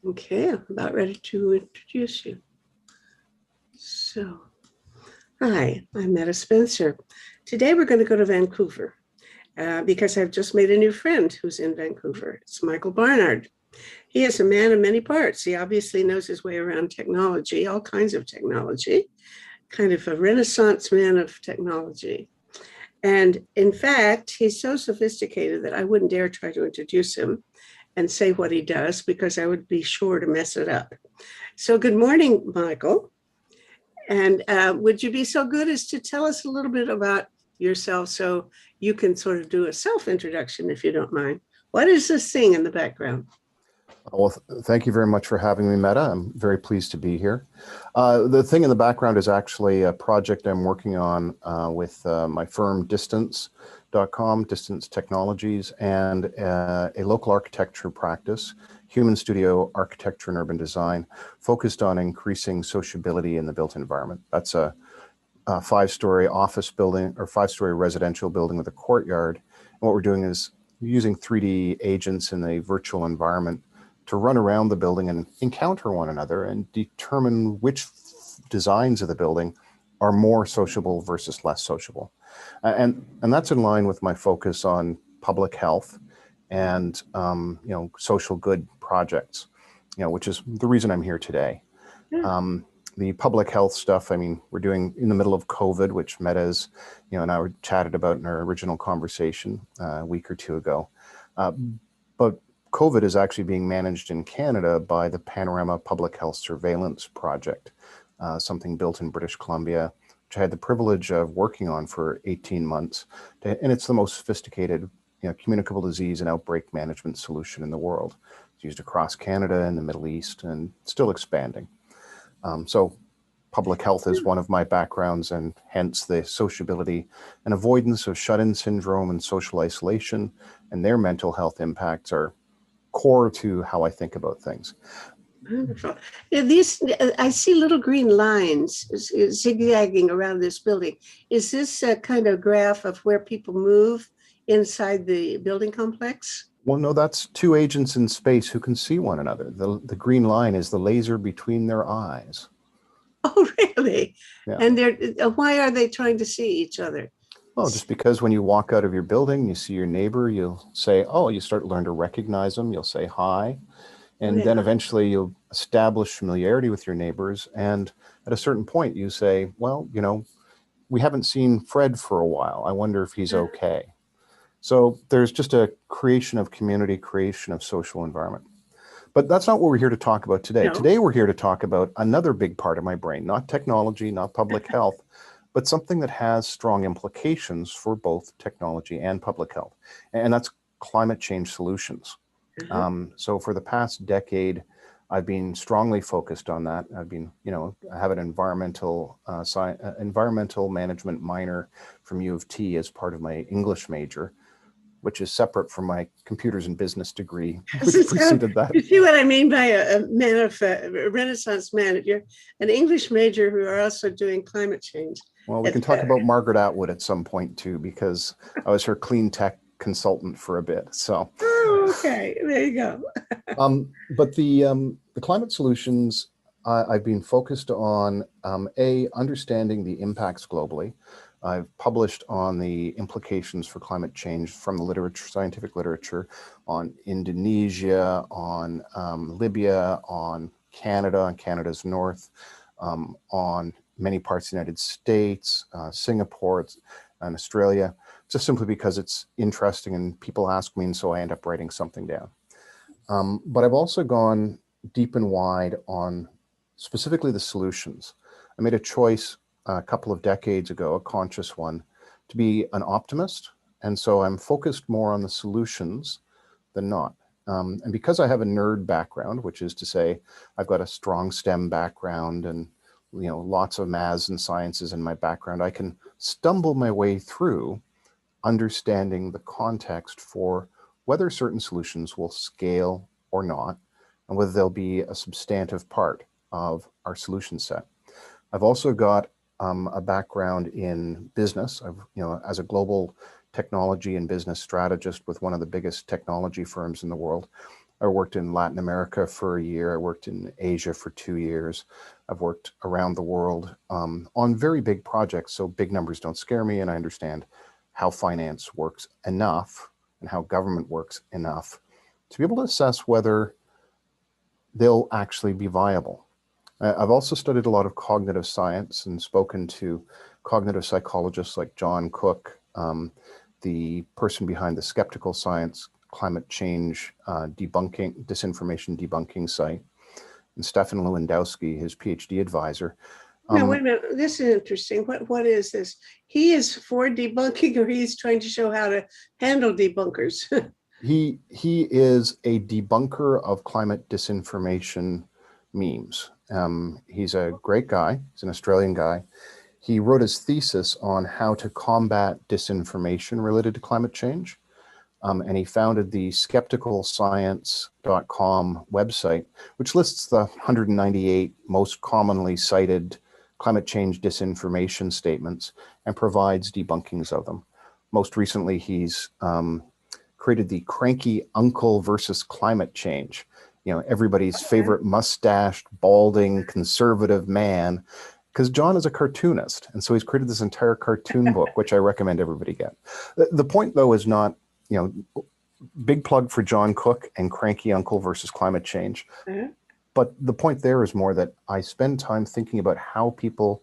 Okay, I'm about ready to introduce you. So, hi, I'm Metta Spencer. Today we're going to go to Vancouver because I've just made a new friend who's in Vancouver. It's Michael Barnard. He is a man of many parts. He obviously knows his way around technology, all kinds of technology, kind of a renaissance man of technology. And in fact, he's so sophisticated that I wouldn't dare try to introduce him and say what he does because I would be sure to mess it up. So, good morning, Michael. And would you be so good as to tell us a little bit about yourself so you can sort of do a self introduction, if you don't mind? What is this thing in the background? Well, thank you very much for having me, Metta. I'm very pleased to be here. The thing in the background is actually a project I'm working on with my firm Distance.com, Distance Technologies, and a local architecture practice, Human Studio Architecture and Urban Design, focused on increasing sociability in the built environment. That's a 5-story office building or 5-story residential building with a courtyard. And what we're doing is using 3D agents in a virtual environment to run around the building and encounter one another and determine which designs of the building are more sociable versus less sociable. And that's in line with my focus on public health and social good projects, which is the reason I'm here today. The public health stuff, I mean, we're doing in the middle of COVID, which Metta's, and I chatted about in our original conversation a week or two ago. But COVID is actually being managed in Canada by the Panorama Public Health Surveillance Project, something built in British Columbia, which I had the privilege of working on for 18 months. And it's the most sophisticated communicable disease and outbreak management solution in the world. It's used across Canada and the Middle East and still expanding. So public health is one of my backgrounds, and hence the sociability and avoidance of shut-in syndrome and social isolation and their mental health impacts are core to how I think about things. Wonderful. I see little green lines zigzagging around this building. Is this a kind of graph of where people move inside the building complex? Well, no, that's two agents in space who can see one another. The green line is the laser between their eyes. Oh, really? Yeah. And why are they trying to see each other? Well, just because when you walk out of your building, you see your neighbor, you'll say, oh, you start to learn to recognize them. You'll say hi. And then eventually you'll establish familiarity with your neighbors. And at a certain point you say, well, we haven't seen Fred for a while. I wonder if he's okay. So there's just a creation of community, creation of social environment. But that's not what we're here to talk about today. No. Today we're here to talk about another big part of my brain, not technology, not public health, but something that has strong implications for both technology and public health. And that's climate change solutions. So for the past decade, I've been strongly focused on that. I've been, I have an environmental management minor from U of T as part of my English major, which is separate from my computers and business degree, which preceded that. You see what I mean by a man of a Renaissance man? You're an English major who are also doing climate change. Well, we can talk about Margaret Atwood at some point too, because I was her clean tech consultant for a bit. So. Oh, okay, there you go. But the climate solutions, I've been focused on understanding the impacts globally. I've published on the implications for climate change from the literature, scientific literature, on Indonesia, on Libya, on Canada, on Canada's north, on many parts of the United States, Singapore, and Australia, just simply because it's interesting and people ask me, and so I end up writing something down. But I've also gone deep and wide on specifically the solutions. I made a choice a couple of decades ago, a conscious one, to be an optimist. And so I'm focused more on the solutions than not. And because I have a nerd background, which is to say, I've got a strong STEM background and lots of maths and sciences in my background, I can stumble my way through understanding the context for whether certain solutions will scale or not, and whether they'll be a substantive part of our solution set. I've also got a background in business. As a global technology and business strategist with one of the biggest technology firms in the world, I worked in Latin America for a year. I worked in Asia for 2 years. I've worked around the world on very big projects. So big numbers don't scare me. And I understand how finance works enough and how government works enough to be able to assess whether they'll actually be viable. I've also studied a lot of cognitive science and spoken to cognitive psychologists like John Cook, the person behind the Skeptical Science Climate Change disinformation debunking site, and Stefan Lewandowski, his PhD advisor. Now, wait a minute. This is interesting. What is this? He is for debunking, or he's trying to show how to handle debunkers? He is a debunker of climate disinformation memes. He's a great guy. He's an Australian guy. He wrote his thesis on how to combat disinformation related to climate change. And he founded the skepticalscience.com website, which lists the 198 most commonly cited climate change disinformation statements and provides debunkings of them. Most recently, he's created the cranky uncle versus climate change. You know, everybody's favorite mustached, balding, conservative man, because John is a cartoonist. And so he's created this entire cartoon book, which I recommend everybody get. The point, though, is not, you know, big plug for John Cook and Cranky Uncle versus Climate Change. Uh-huh. But the point there is more that I spend time thinking about how people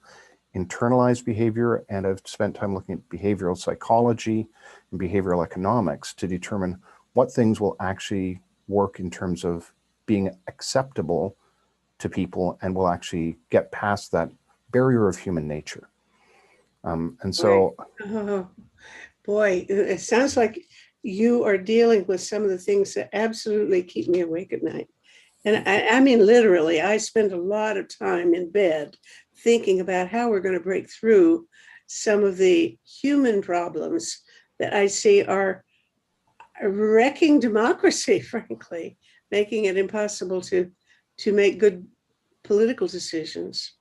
internalize behavior, and I've spent time looking at behavioral psychology and behavioral economics to determine what things will actually work in terms of being acceptable to people and will actually get past that barrier of human nature. And so, oh, boy, it sounds like you are dealing with some of the things that absolutely keep me awake at night. And I mean, literally, I spend a lot of time in bed thinking about how we're going to break through some of the human problems that I see are wrecking democracy, frankly, making it impossible to make good political decisions.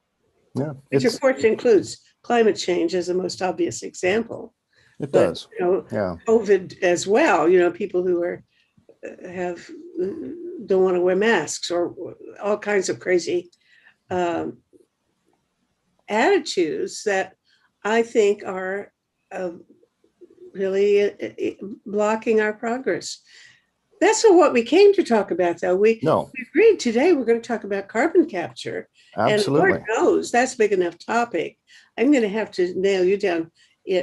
yeah, Which of course includes climate change as the most obvious example. It but, does. You know, Yeah. COVID as well. You know, people who are don't want to wear masks or all kinds of crazy attitudes that I think are really blocking our progress. That's not what we came to talk about, though. We agreed today we're going to talk about carbon capture. Absolutely. And Lord knows that's a big enough topic. I'm going to have to nail you down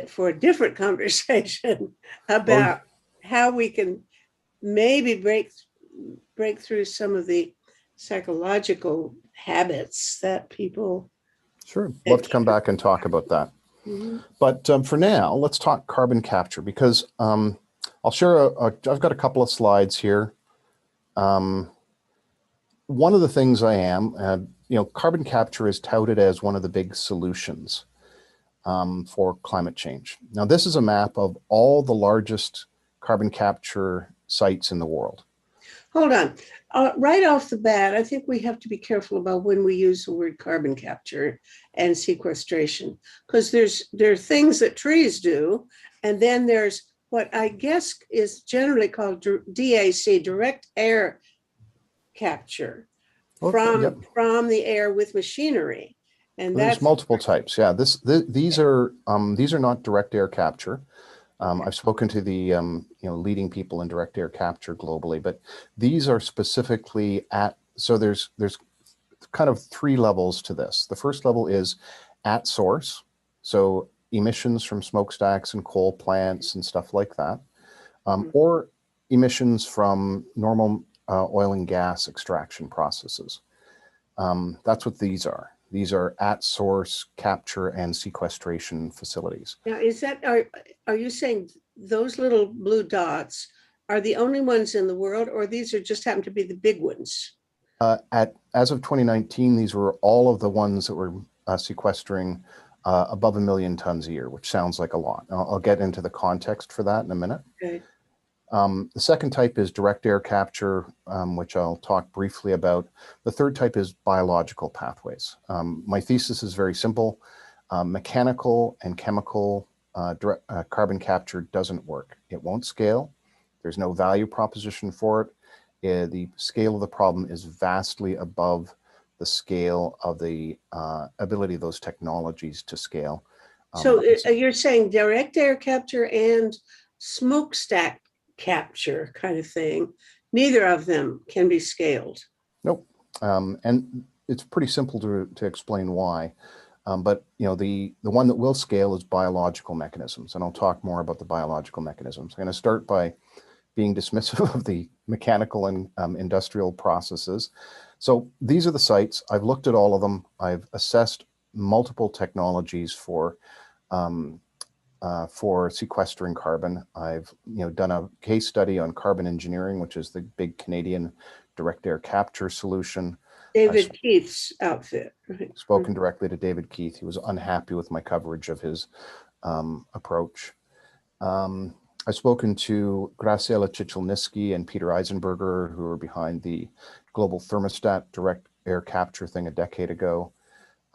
for a different conversation about how we can maybe break through some of the psychological habits that people. Sure. Love to come back and talk about that. Mm-hmm. But for now, let's talk carbon capture, because I'll share I've got a couple of slides here. One of the things carbon capture is touted as one of the big solutions for climate change. Now, this is a map of all the largest carbon capture sites in the world. Hold on. Right off the bat, I think we have to be careful about when we use the word carbon capture and sequestration, because there are things that trees do, and then there's what I guess is generally called DAC, direct air capture, from the air with machinery. And there's multiple types. Yeah, these are not direct air capture. I've spoken to the leading people in direct air capture globally, but these are specifically so there's kind of three levels to this. The first level is at source, so emissions from smokestacks and coal plants and stuff like that, or emissions from normal oil and gas extraction processes. That's what these are. These are at source capture and sequestration facilities. Now, are you saying those little blue dots are the only ones in the world, or these are just happen to be the big ones? As of 2019, these were all of the ones that were sequestering above 1 million tons a year, which sounds like a lot. I'll get into the context for that in a minute. Okay. The second type is direct air capture, which I'll talk briefly about. The third type is biological pathways. My thesis is very simple. Mechanical and chemical carbon capture doesn't work. It won't scale. There's no value proposition for it. the scale of the problem is vastly above the scale of the ability of those technologies to scale. So you're saying direct air capture and smokestack capture kind of thing, neither of them can be scaled. Nope. And it's pretty simple to explain why. But the one that will scale is biological mechanisms, and I'll talk more about the biological mechanisms. I'm going to start by being dismissive of the mechanical and industrial processes. So these are the sites. I've looked at all of them. I've assessed multiple technologies for sequestering carbon. I've done a case study on carbon engineering, which is the big Canadian direct air capture solution. David Keith's outfit. Right? Spoken directly to David Keith. He was unhappy with my coverage of his approach. I've spoken to Graciela Chichelniski and Peter Eisenberger, who are behind the global thermostat direct air capture thing a decade ago.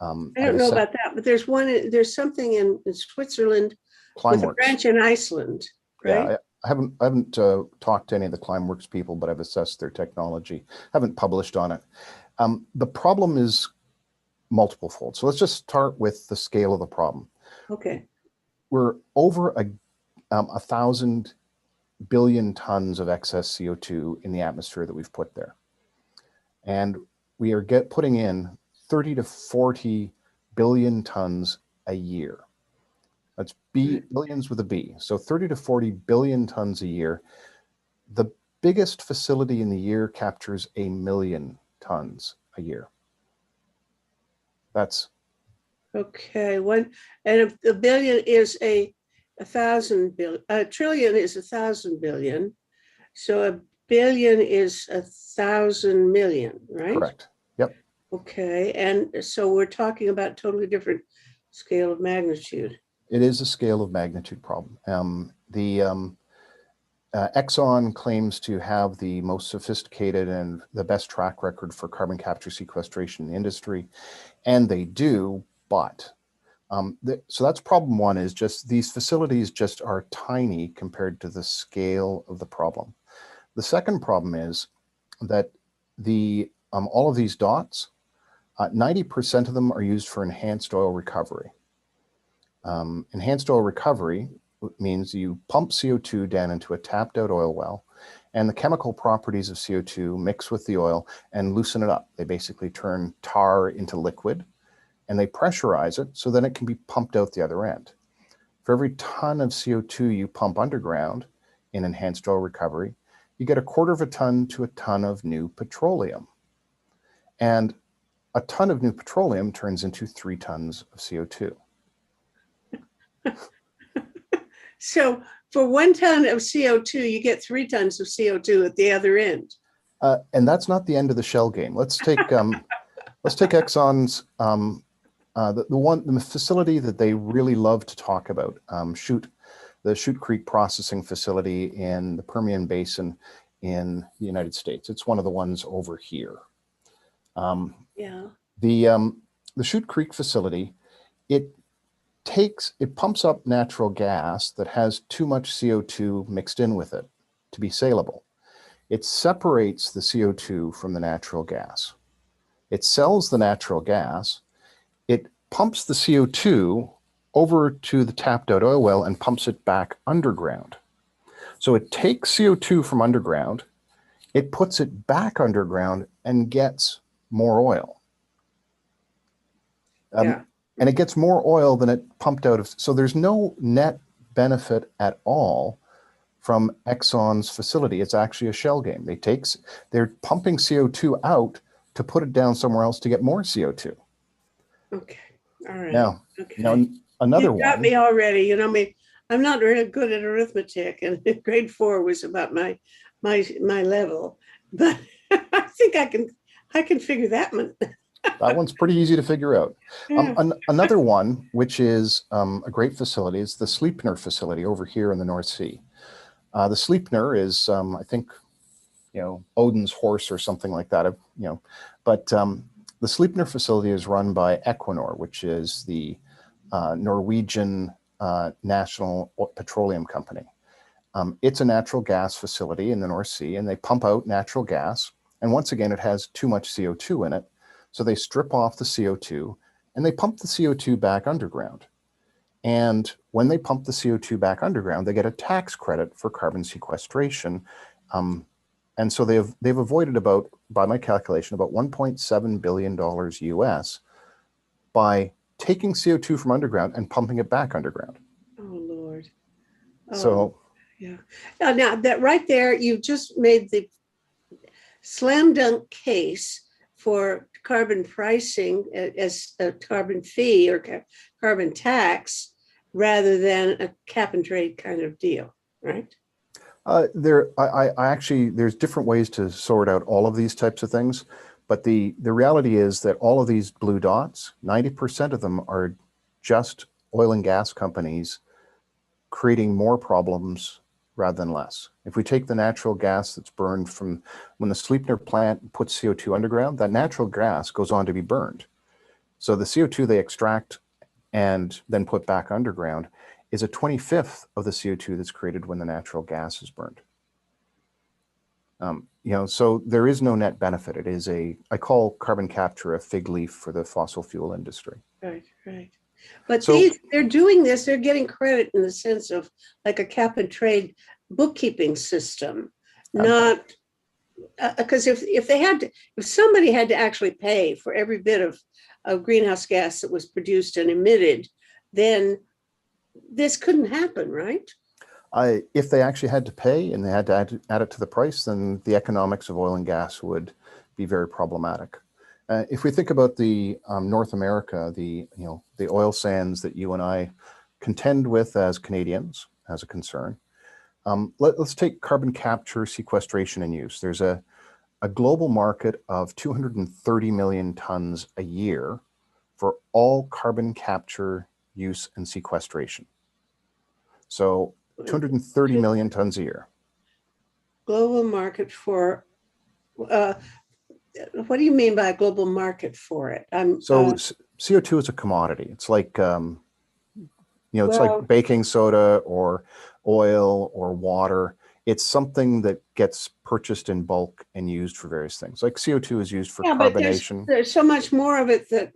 I don't know about that, but there's something in Switzerland with a branch in Iceland, right? Yeah, I haven't talked to any of the Climeworks people, but I've assessed their technology. Haven't published on it. The problem is multiple fold. So let's just start with the scale of the problem. Okay. We're over 1,000 billion tons of excess CO2 in the atmosphere that we've put there. And we are putting in 30 to 40 billion tons a year. That's billions with a B. So 30 to 40 billion tons a year. The biggest facility in the year captures 1 million tons a year. That's okay. A billion is a 1,000 billion. A trillion is 1,000 billion. So a billion is 1,000 million, right? correct. Yep. Okay, and so we're talking about totally different scale of magnitude. It is a scale of magnitude problem. Exxon claims to have the most sophisticated and the best track record for carbon capture sequestration in the industry, and they do, but so that's problem one, is just these facilities just are tiny compared to the scale of the problem. The second problem is that all of these dots, 90% of them are used for enhanced oil recovery. Enhanced oil recovery means you pump CO2 down into a tapped out oil well, and the chemical properties of CO2 mix with the oil and loosen it up. They basically turn tar into liquid, and they pressurize it so then it can be pumped out the other end. For every ton of CO2 you pump underground in enhanced oil recovery, you get 1/4 of a ton to a ton of new petroleum. And a ton of new petroleum turns into 3 tons of CO2. So for 1 ton of CO2, you get 3 tons of CO2 at the other end. And that's not the end of the shell game. Let's take Exxon's the facility that they really love to talk about, the Chute Creek processing facility in the Permian Basin in the United States. It's one of the ones over here. Yeah. The Chute Creek facility, it pumps up natural gas that has too much CO2 mixed in with it to be saleable. It separates the CO2 from the natural gas. It sells the natural gas. It pumps the CO2 over to the tapped out oil well and pumps it back underground. So it takes CO2 from underground, it puts it back underground and gets more oil. Yeah. And it gets more oil than it pumped out of. So there's no net benefit at all from Exxon's facility. It's actually a shell game. They're pumping CO2 out to put it down somewhere else to get more CO2. Okay. All right. Now, okay. Another you got one. me already. You know me. I'm not really good at arithmetic, and grade 4 was about my level. But I think I can figure that one. That one's pretty easy to figure out. Yeah. Another one, which is a great facility, is the Sleipner facility over here in the North Sea. The Sleipner is, I think, Odin's horse or something like that. But the Sleipner facility is run by Equinor, which is the Norwegian national petroleum company. It's a natural gas facility in the North Sea, and they pump out natural gas. And once again, it has too much CO2 in it. So they strip off the CO2 and they pump the CO2 back underground. And when they pump the CO2 back underground, they get a tax credit for carbon sequestration. And so they've avoided about, by my calculation, about $1.7 billion US by taking CO2 from underground and pumping it back underground. Oh, Lord. Oh, So yeah. Now that right there, you just made the slam dunk case for carbon pricing as a carbon fee or carbon tax rather than a cap and trade kind of deal, right? I actually, there's different ways to sort out all of these types of things, but the reality is that all of these blue dots, 90% of them are just oil and gas companies creating more problems rather than less. If we take the natural gas that's burned from when the Sleipner plant puts CO2 underground, that natural gas goes on to be burned. So the CO2 they extract and then put back underground is a 25th of the CO2 that's created when the natural gas is burned. So there is no net benefit. It is I call carbon capture a fig leaf for the fossil fuel industry. Right, right. But So they're doing this, they're getting credit in the sense of like a cap and trade bookkeeping system, not because if somebody had to actually pay for every bit of greenhouse gas that was produced and emitted, then this couldn't happen, right? if they actually had to pay and they had to add it to the price, then the economics of oil and gas would be very problematic. If we think about the North America, the oil sands that you and I contend with as Canadians as a concern, let's take carbon capture, sequestration, and use. There's a global market of 230 million tons a year for all carbon capture, use, and sequestration. So 230 million tons a year. Global market for, what do you mean by a global market for it? So CO2 is a commodity. It's like, it's well, like baking soda or oil or water. It's something that gets purchased in bulk and used for various things. Like CO2 is used for carbonation. But there's so much more of it that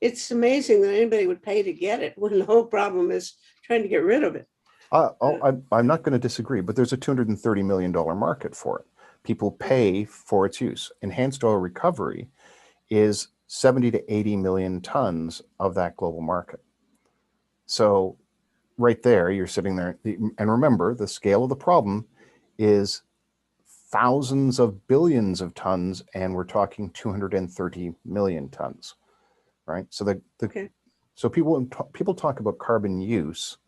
it's amazing that anybody would pay to get it when the whole problem is trying to get rid of it. I'm not going to disagree, but there's a $230 million market for it. People pay for its use. Enhanced oil recovery is 70 to 80 million tons of that global market. So right there, you're sitting there. And remember, the scale of the problem is thousands of billions of tons, and we're talking 230 million tons, right? So so people talk about carbon use.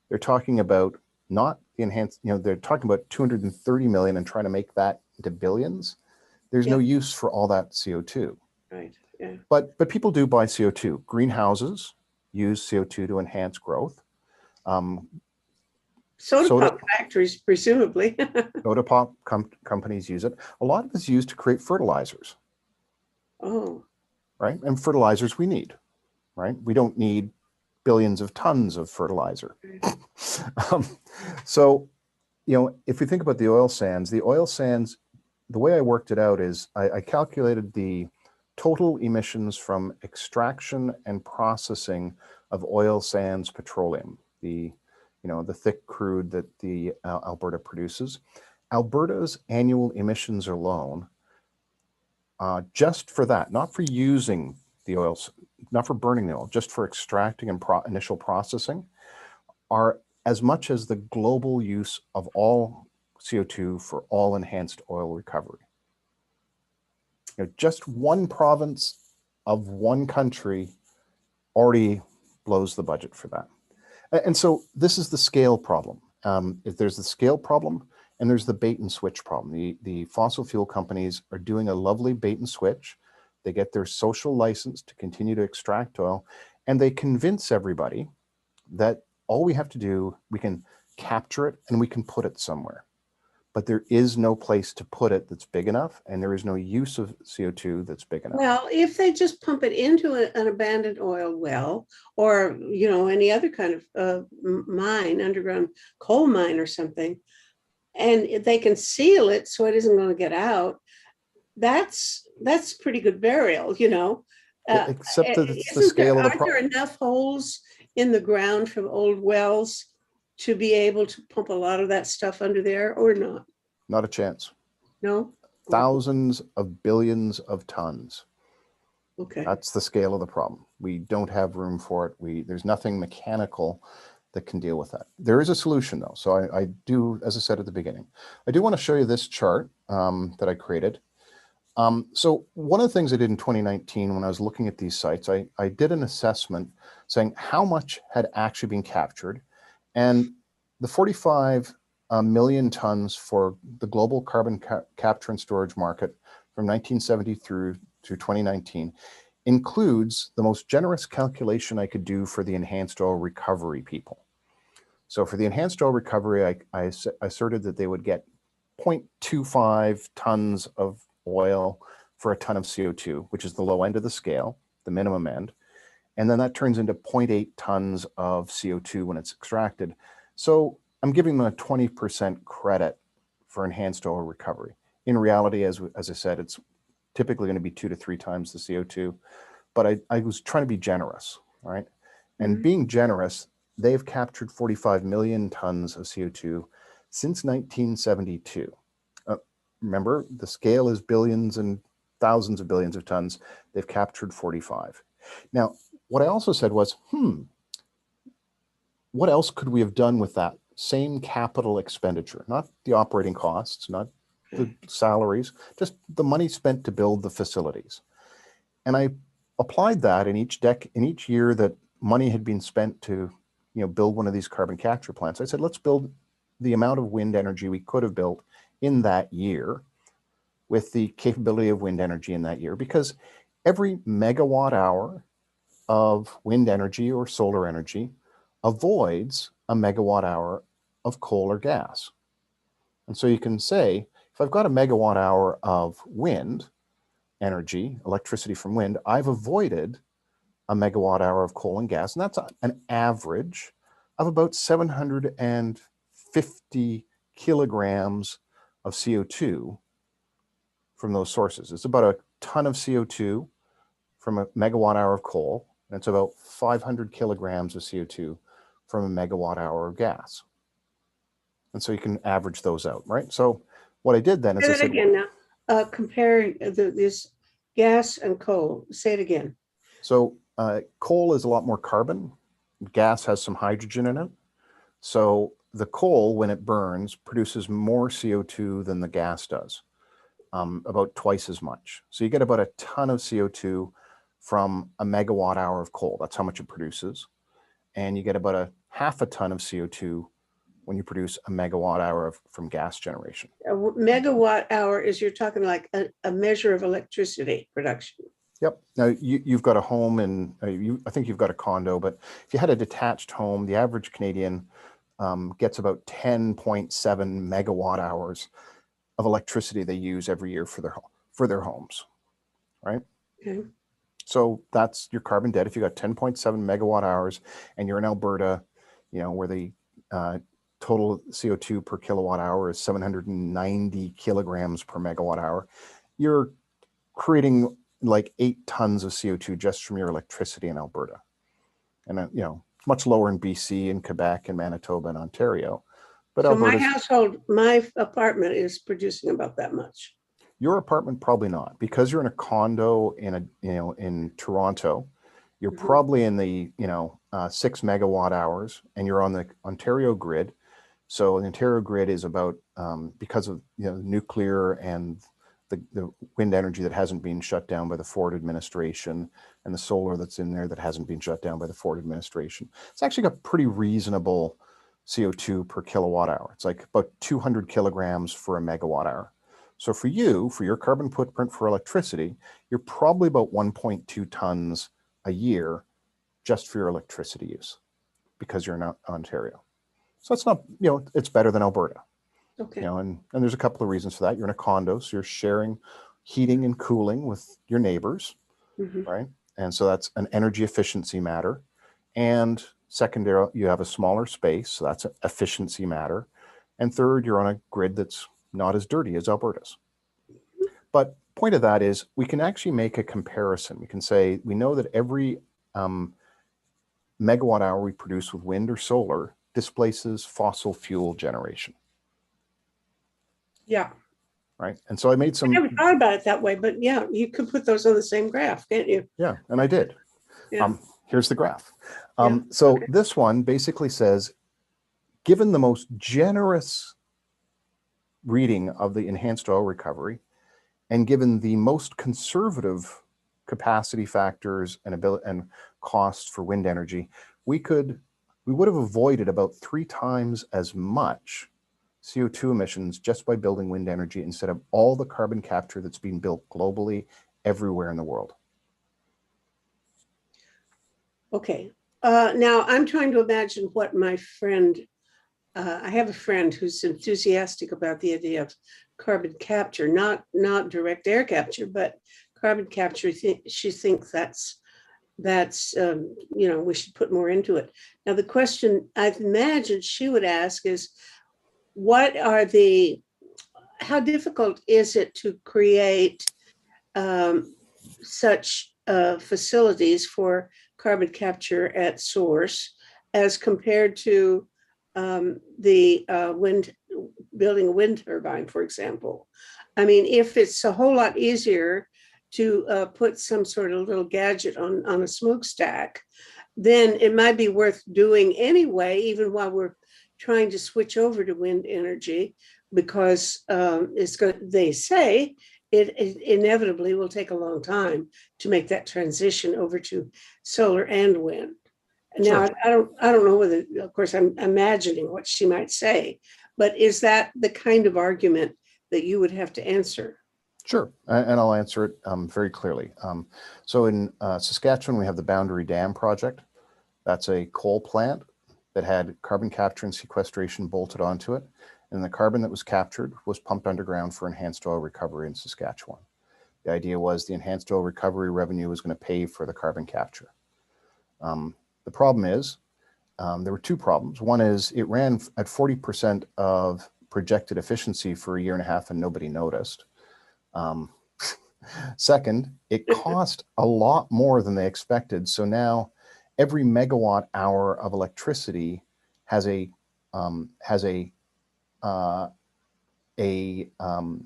They're talking about not the enhanced, they're talking about 230 million and trying to make that into billions. There's no use for all that CO2. Right. Yeah. But people do buy CO2. Greenhouses use CO2 to enhance growth. Soda pop factories, presumably. Soda pop companies use it. A lot of it's used to create fertilizers. Oh. Right. And fertilizers we need, right? We don't need billions of tons of fertilizer. So, if we think about the oil sands, the way I worked it out is I calculated the total emissions from extraction and processing of oil sands petroleum, the thick crude that the Alberta produces. Alberta's annual emissions alone, just for that, not for using the oil, not for burning the oil, just for extracting and initial processing, are as much as the global use of all CO2 for all enhanced oil recovery. Just one province of one country already blows the budget for that. And so this is the scale problem. If there's the scale problem and there's the bait and switch problem. The fossil fuel companies are doing a lovely bait and switch. They get their social license to continue to extract oil, and they convince everybody that all we have to do, we can capture it and we can put it somewhere. but there is no place to put it that's big enough, and there is no use of CO2 that's big enough. Well, if they just pump it into an abandoned oil well, or any other kind of mine, underground coal mine or something, and they can seal it so it isn't going to get out, that's pretty good burial. Except that it's the Isn't there? scale of the Aren't there problem. enough holes in the ground from old wells to be able to pump a lot of that stuff under there, or not? Not a chance. No. Thousands of billions of tons. Okay. That's the scale of the problem. We don't have room for it. There's nothing mechanical that can deal with that. There is a solution though. So I do, as I said at the beginning, I do want to show you this chart that I created. So one of the things I did in 2019 when I was looking at these sites, I did an assessment saying how much had actually been captured, and the 45 million tons for the global carbon capture and storage market from 1970 through to 2019 includes the most generous calculation I could do for the enhanced oil recovery people. So for the enhanced oil recovery, I asserted that they would get 0.25 tons of oil for a ton of CO2, which is the low end of the scale, the minimum end. And then that turns into 0.8 tons of CO2 when it's extracted. So I'm giving them a 20% credit for enhanced oil recovery. In reality, as I said, it's typically going to be 2 to 3 times the CO2, but I was trying to be generous, right? And being generous, they've captured 45 million tons of CO2 since 1972. Remember, the scale is billions and thousands of billions of tons. They've captured 45. Now, what I also said was, what else could we have done with that same capital expenditure? Not the operating costs, not the salaries, just the money spent to build the facilities. And I applied that in each year that money had been spent to build one of these carbon capture plants. I said, let's build the amount of wind energy we could have built in that year with the capability of wind energy in that year, because every megawatt hour of wind energy or solar energy avoids a megawatt hour of coal or gas. And so you can say, if I've got a megawatt hour of wind energy, electricity from wind, I've avoided a megawatt hour of coal and gas. And that's an average of about 750 kilograms of CO2 from those sources. It's about a ton of CO2 from a megawatt hour of coal, and it's about 500 kilograms of CO2 from a megawatt hour of gas. And so you can average those out, right? So what I did then is Say I that said, again now. Compare this gas and coal. Say it again. So coal is a lot more carbon. Gas has some hydrogen in it. So the coal, when it burns, produces more CO2 than the gas does, about twice as much. So you get about a ton of CO2 from a megawatt hour of coal. That's how much it produces. And you get about a half a ton of CO2 when you produce a megawatt hour from gas generation. A megawatt hour is, you're talking like a measure of electricity production. Yep. Now you've got a home and I think you've got a condo, but if you had a detached home, the average Canadian gets about 10.7 megawatt hours of electricity they use every year for their homes, right? Okay. So that's your carbon debt. If you got 10.7 megawatt hours and you're in Alberta, where the total CO2 per kilowatt hour is 790 kilograms per megawatt hour, you're creating like 8 tons of CO2 just from your electricity in Alberta. And it's much lower in BC and Quebec and Manitoba and Ontario. But so my household, my apartment is producing about that much. Your apartment, probably not, because you're in a condo in Toronto. You're probably in the 6 megawatt hours, and you're on the Ontario grid. So the Ontario grid is about because of nuclear and the wind energy that hasn't been shut down by the Ford administration, and the solar that's in there that hasn't been shut down by the Ford administration. It's actually got pretty reasonable CO2 per kilowatt hour. It's like about 200 kilograms for a megawatt hour. So for your carbon footprint for electricity, you're probably about 1.2 tons a year just for your electricity use, because you're in Ontario. So it's not, it's better than Alberta. Okay. and there's a couple of reasons for that. You're in a condo, so you're sharing heating and cooling with your neighbors, Hmm. right? And so that's an energy efficiency matter. And secondary, you have a smaller space, so that's an efficiency matter. And third, you're on a grid that's not as dirty as Alberta's. But point of that is we can actually make a comparison. We can say we know that every megawatt hour we produce with wind or solar displaces fossil fuel generation, Yeah. right? And so I made I some, never thought about it that way, but yeah, you could put those on the same graph, can't you? yeah, and I did. Yeah. Here's the graph. Yeah. So Okay. this one basically says, given the most generous reading of the enhanced oil recovery, and given the most conservative capacity factors and ability and costs for wind energy, we would have avoided about 3 times as much CO2 emissions just by building wind energy instead of all the carbon capture that's being built globally everywhere in the world. Okay. Now I'm trying to imagine what my friend, I have a friend who's enthusiastic about the idea of carbon capture, not direct air capture, but carbon capture. She thinks that's we should put more into it. Now the question I've imagined she would ask is, what are how difficult is it to create such facilities for carbon capture at source as compared to the building a wind turbine, for example? I mean, if it's a whole lot easier to put some sort of little gadget on a smokestack, then it might be worth doing anyway, even while we're trying to switch over to wind energy, because they say it inevitably will take a long time to make that transition over to solar and wind. Now, Sure. I don't know whether, of course, I'm imagining what she might say, but is that the kind of argument that you would have to answer? Sure, and I'll answer it very clearly. So in Saskatchewan, we have the Boundary Dam project. That's a coal plant that had carbon capture and sequestration bolted onto it. And the carbon that was captured was pumped underground for enhanced oil recovery in Saskatchewan. The idea was the enhanced oil recovery revenue was going to pay for the carbon capture. The problem is, there were 2 problems. One is it ran at 40% of projected efficiency for a year and a half and nobody noticed. Second, it cost a lot more than they expected. So now every megawatt hour of electricity has a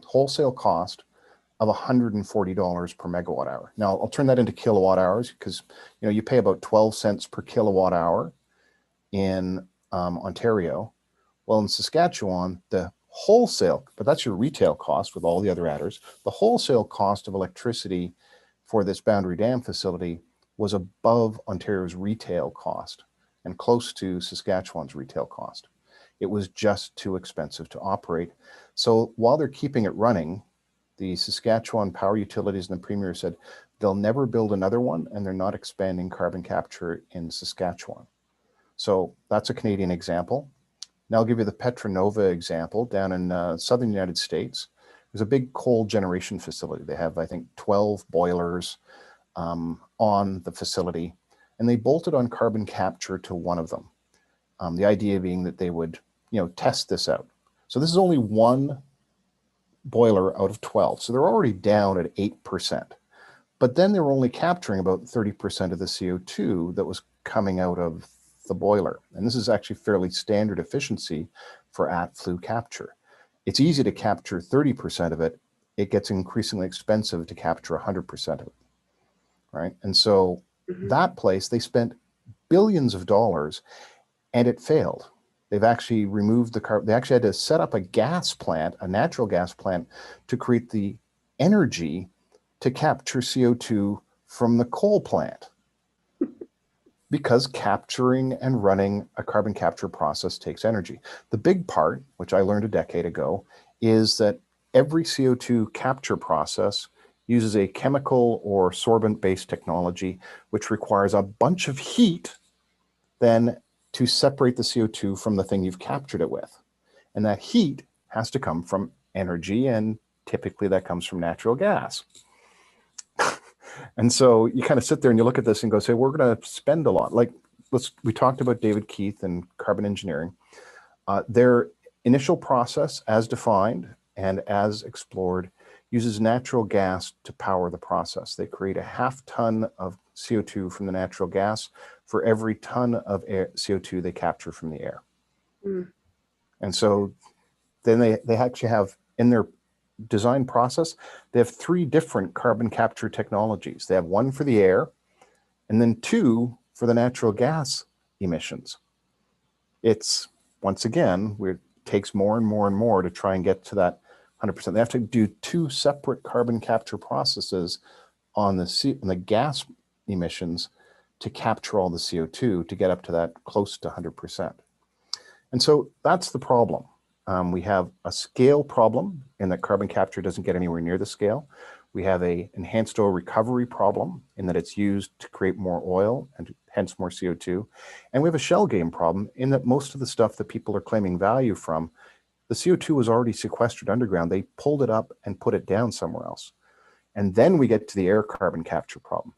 wholesale cost of $140 per megawatt hour. Now I'll turn that into kilowatt hours because you pay about 12 cents per kilowatt hour in Ontario. Well, in Saskatchewan, the wholesale, but that's your retail cost with all the other adders, the wholesale cost of electricity for this Boundary Dam facility was above Ontario's retail cost and close to Saskatchewan's retail cost. It was just too expensive to operate. So while they're keeping it running, the Saskatchewan Power Utilities and the Premier said they'll never build another one and they're not expanding carbon capture in Saskatchewan. So that's a Canadian example. Now I'll give you the Petra Nova example down in southern United States. There's a big coal generation facility. They have, I think, 12 boilers on the facility, and they bolted on carbon capture to one of them. The idea being that they would, test this out. So this is only one boiler out of 12. So they're already down at 8%. But then they were only capturing about 30% of the CO2 that was coming out of the boiler. And this is actually fairly standard efficiency for at-flue capture. It's easy to capture 30% of it. It gets increasingly expensive to capture 100% of it, right? And so that place, they spent billions of dollars and it failed. They've actually removed the carbon. They actually had to set up a gas plant, a natural gas plant, to create the energy to capture CO2 from the coal plant. Because capturing and running a carbon capture process takes energy. The big part, which I learned a decade ago, is that every CO2 capture process uses a chemical or sorbent-based technology, which requires a bunch of heat then to separate the CO2 from the thing you've captured it with. And that heat has to come from energy, and typically that comes from natural gas. And so you kind of sit there and you look at this and go, say, we're going to spend a lot. Like, we talked about David Keith and carbon engineering. Their initial process, as defined and as explored, uses natural gas to power the process. They create a 0.5 ton of CO2 from the natural gas for every ton of CO2 they capture from the air. Mm. And so then they actually have, in their design process, they have 3 different carbon capture technologies. They have 1 for the air, and then 2 for the natural gas emissions. It's, once again, it takes more and more and more to try and get to that 100%. They have to do 2 separate carbon capture processes on the gas emissions to capture all the CO2 to get up to that close to 100%. And so that's the problem. We have a scale problem in that carbon capture doesn't get anywhere near the scale. We have a enhanced oil recovery problem in that it's used to create more oil and hence more CO2. And we have a shell game problem in that most of the stuff that people are claiming value from, the CO2 was already sequestered underground. They pulled it up and put it down somewhere else. And then we get to the air carbon capture problem.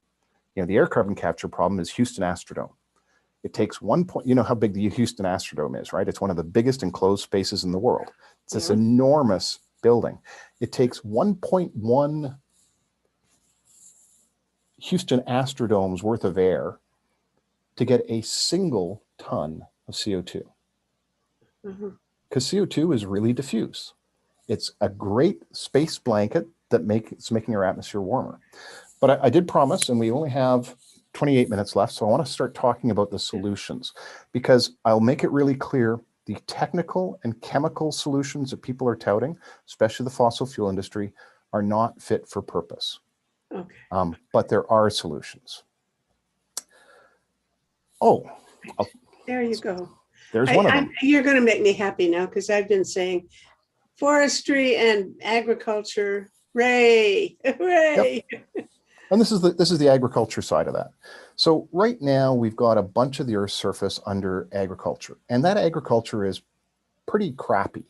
The air carbon capture problem is Houston Astrodome. It takes 1 point, you know how big the Houston Astrodome is, right? It's one of the biggest enclosed spaces in the world. It's this enormous building. It takes 1.1 Houston Astrodomes worth of air to get a single ton of CO2. Because CO2 is really diffuse. It's a great space blanket that it's making our atmosphere warmer. But I did promise, and we only have 28 minutes left, so I want to start talking about the solutions, because I'll make it really clear the technical and chemical solutions that people are touting, especially the fossil fuel industry, are not fit for purpose. Okay. But there are solutions. Oh, there you go. There's one of them. You're going to make me happy now, because I've been saying forestry and agriculture, hooray, hooray. Yep. And this is the agriculture side of that. So right now we've got a bunch of the Earth's surface under agriculture, and that agriculture is pretty crappy.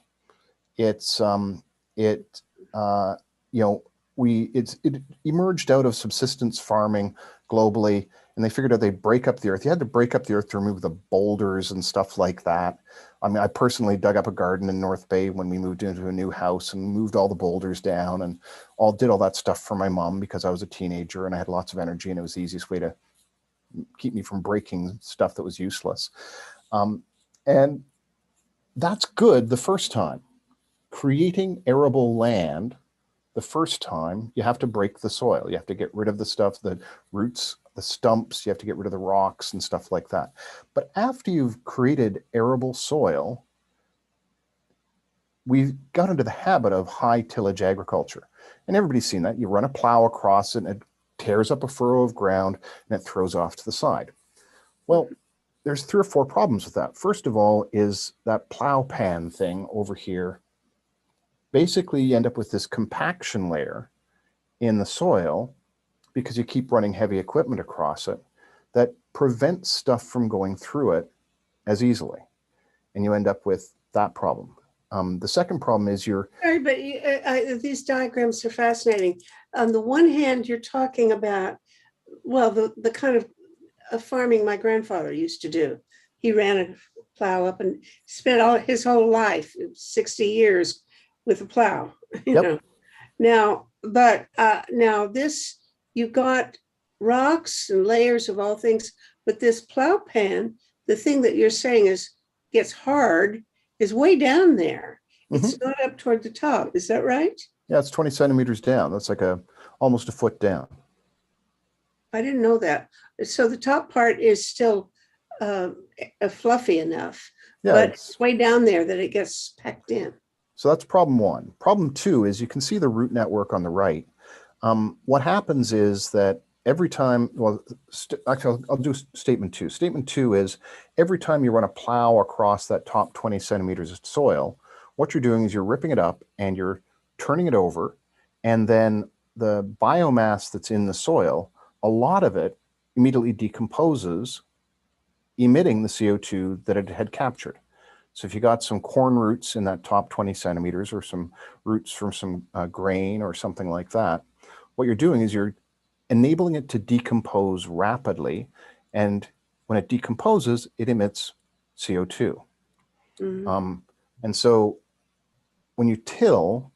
It's it emerged out of subsistence farming globally, and they figured out they'd break up the Earth. You had to break up the Earth to remove the boulders and stuff like that. I mean, I personally dug up a garden in North Bay when we moved into a new house and moved all the boulders down and did all that stuff for my mom because I was a teenager and I had lots of energy, and it was the easiest way to keep me from breaking stuff that was useless. And that's good the first time. Creating arable land, the first time, you have to break the soil. You have to get rid of the stuff, the roots, the stumps, you have to get rid of the rocks and stuff like that. But after you've created arable soil, we've got into the habit of high tillage agriculture. And everybody's seen that. You run a plow across it and it tears up a furrow of ground and it throws off to the side. Well, there's 3 or 4 problems with that. First of all is that plow pan thing over here. Basically, you end up with this compaction layer in the soil because you keep running heavy equipment across it that prevents stuff from going through it as easily. And you end up with that problem. The second problem is Sorry, but these diagrams are fascinating. On the one hand, you're talking about, well, the kind of farming my grandfather used to do. He ran a plow up and spent his whole life, 60 years, with a plow. You know. Now, but now this, you've got rocks and layers of all things, but this plow pan, the thing that you're saying gets hard, is way down there. It's not up toward the top. Is that right? Yeah, it's 20 centimeters down. That's like almost a foot down. I didn't know that. So the top part is still fluffy enough, but it's way down there that it gets packed in. So that's problem 1. Problem 2 is you can see the root network on the right. What happens is that every time, actually, I'll do statement 2. Statement 2 is every time you run a plow across that top 20 centimeters of soil, what you're doing is you're ripping it up and you're turning it over, and then the biomass that's in the soil, a lot of it immediately decomposes, emitting the CO2 that it had captured. So if you got some corn roots in that top 20 centimeters or some roots from some grain or something like that, what you're doing is you're enabling it to decompose rapidly. And when it decomposes, it emits CO2. Mhm. And so when you till,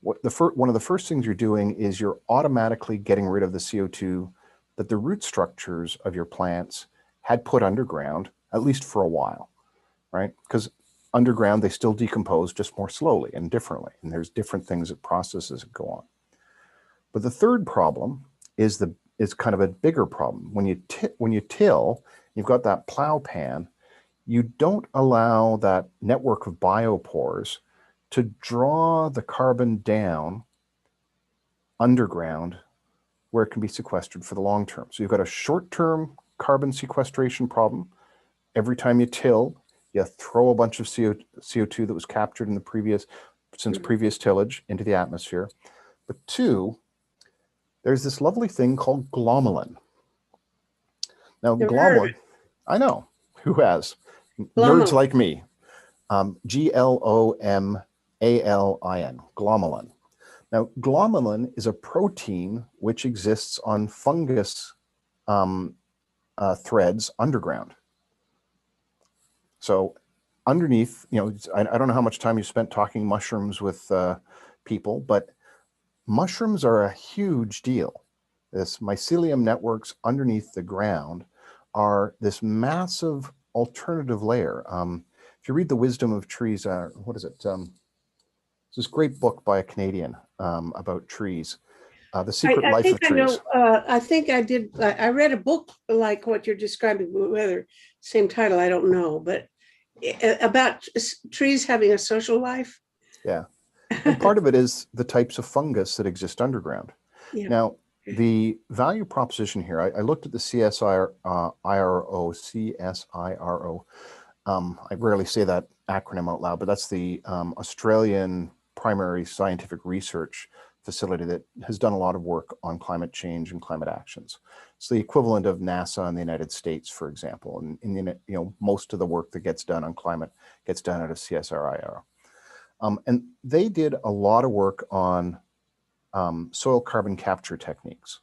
one of the first things you're doing is you're automatically getting rid of the CO2 that the root structures of your plants had put underground, at least for a while, right? Because underground, they still decompose just more slowly and differently. And there's different things that processes that go on. But the third problem is kind of a bigger problem. When you till, you've got that plow pan, you don't allow that network of biopores to draw the carbon down underground where it can be sequestered for the long term. So you've got a short-term carbon sequestration problem. Every time you till, you throw a bunch of CO2 that was captured in the previous tillage into the atmosphere. But two, there's this lovely thing called glomalin. Now, Never heard of glomalin, it. I know, who has? Nerds Glomulin. like me. Glomalin, glomalin. Now, glomalin is a protein which exists on fungus threads underground. So underneath, I don't know how much time you spent talking mushrooms with people, but mushrooms are a huge deal. This mycelium networks underneath the ground are this massive alternative layer. If you read The Wisdom of Trees, what is it? It's this great book by a Canadian about trees, The Secret I Life think of I Trees. know. I think I did. I read a book like what you're describing, whether same title, I don't know, but about trees having a social life. Yeah. And part of it is the types of fungus that exist underground. Yeah. Now, the value proposition here, I looked at the CSIRO. I rarely say that acronym out loud, but that's the Australian primary scientific research facility that has done a lot of work on climate change and climate actions. It's the equivalent of NASA in the United States, for example. And most of the work that gets done on climate gets done out of CSIRO. And they did a lot of work on soil carbon capture techniques.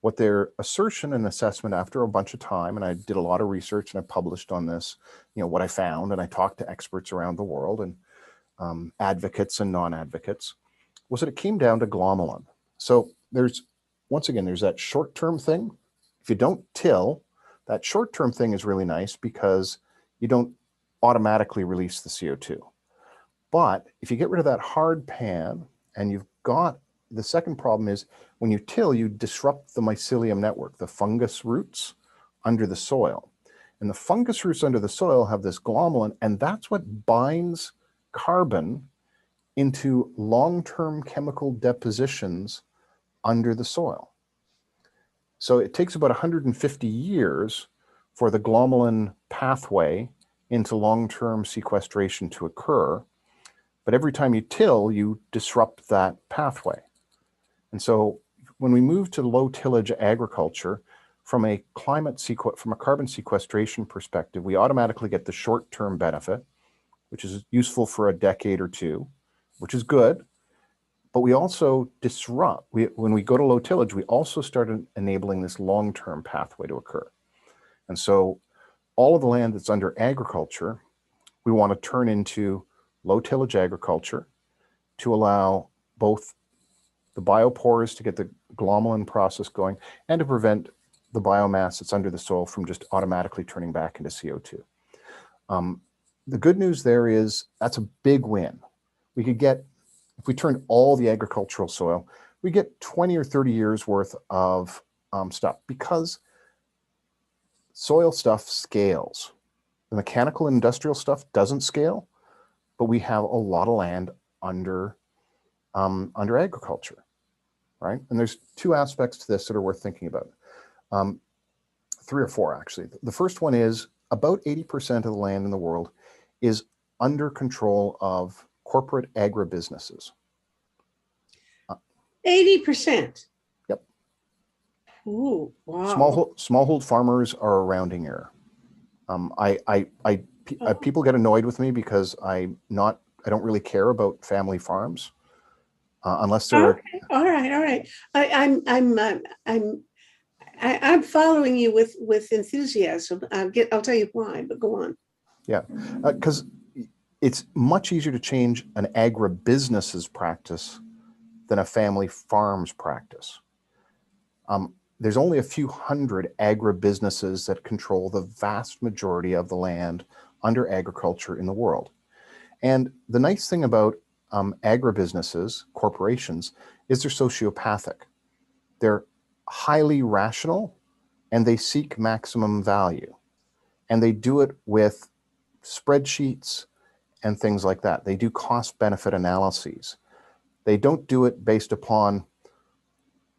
What their assertion and assessment after a bunch of time, and I did a lot of research and I published on this, what I found, and I talked to experts around the world and advocates and non-advocates, was that it came down to glomalin. So there's that short-term thing. If you don't till, that short-term thing is really nice because you don't automatically release the CO2. But if you get rid of that hard pan and the second problem is when you till, you disrupt the mycelium network, the fungus roots under the soil. And the fungus roots under the soil have this glomalin, and that's what binds carbon into long-term chemical depositions under the soil. So it takes about 150 years for the glomalin pathway into long-term sequestration to occur. But every time you till, you disrupt that pathway. And so when we move to low tillage agriculture, from a carbon sequestration perspective, we automatically get the short-term benefit, which is useful for a decade or two, which is good. But we also disrupt, when we go to low tillage, we also started enabling this long-term pathway to occur. And so all of the land that's under agriculture, we want to turn into low tillage agriculture to allow both the biopores to get the glomalin process going and to prevent the biomass that's under the soil from just automatically turning back into CO2. The good news there is that's a big win. If we turned all the agricultural soil, we get 20 or 30 years worth of stuff because soil stuff scales. The mechanical and industrial stuff doesn't scale, but we have a lot of land under agriculture, right? And there's two aspects to this that are worth thinking about. Three or four, actually. The first one is about 80% of the land in the world is under control of corporate agribusinesses. 80%. Yep. Ooh, wow. Smallhold farmers are a rounding error. I Oh, People get annoyed with me because I don't really care about family farms unless there are. okay. All right. All right. I'm I'm following you with enthusiasm. I'll tell you why, but go on. Yeah, because it's much easier to change an agribusiness's practice than a family farm's practice. There's only a few hundred agribusinesses that control the vast majority of the land under agriculture in the world. And the nice thing about agribusinesses, corporations, is they're sociopathic. They're highly rational and they seek maximum value. And they do it with spreadsheets and things like that. They do cost benefit analyses. They don't do it based upon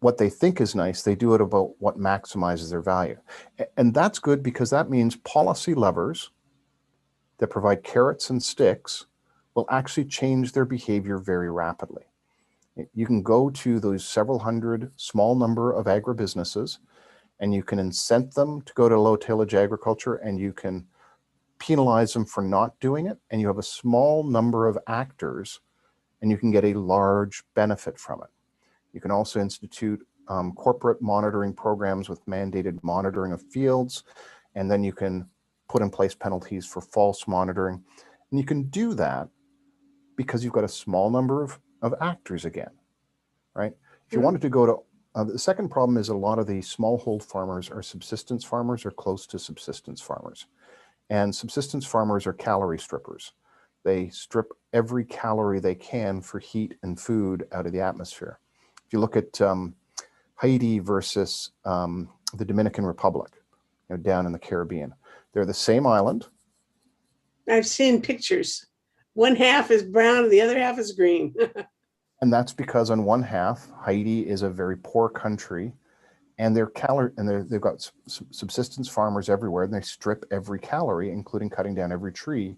what they think is nice. They do it about what maximizes their value. And that's good because that means policy levers that provide carrots and sticks will actually change their behavior very rapidly. You can go to those several hundred small number of agribusinesses and you can incent them to go to low tillage agriculture, and you can penalize them for not doing it. And you have a small number of actors and you can get a large benefit from it. You can also institute corporate monitoring programs with mandated monitoring of fields, and then you can put in place penalties for false monitoring. And you can do that because you've got a small number of actors again, right? If you Mhm. wanted to go to, the second problem is a lot of the smallhold farmers are subsistence farmers or close to subsistence farmers. And subsistence farmers are calorie strippers. They strip every calorie they can for heat and food out of the atmosphere. If you look at Haiti versus the Dominican Republic, down in the Caribbean, they're the same island. I've seen pictures. One half is brown and the other half is green. And that's because on one half, Haiti is a very poor country, and they've got subsistence farmers everywhere, and they strip every calorie, including cutting down every tree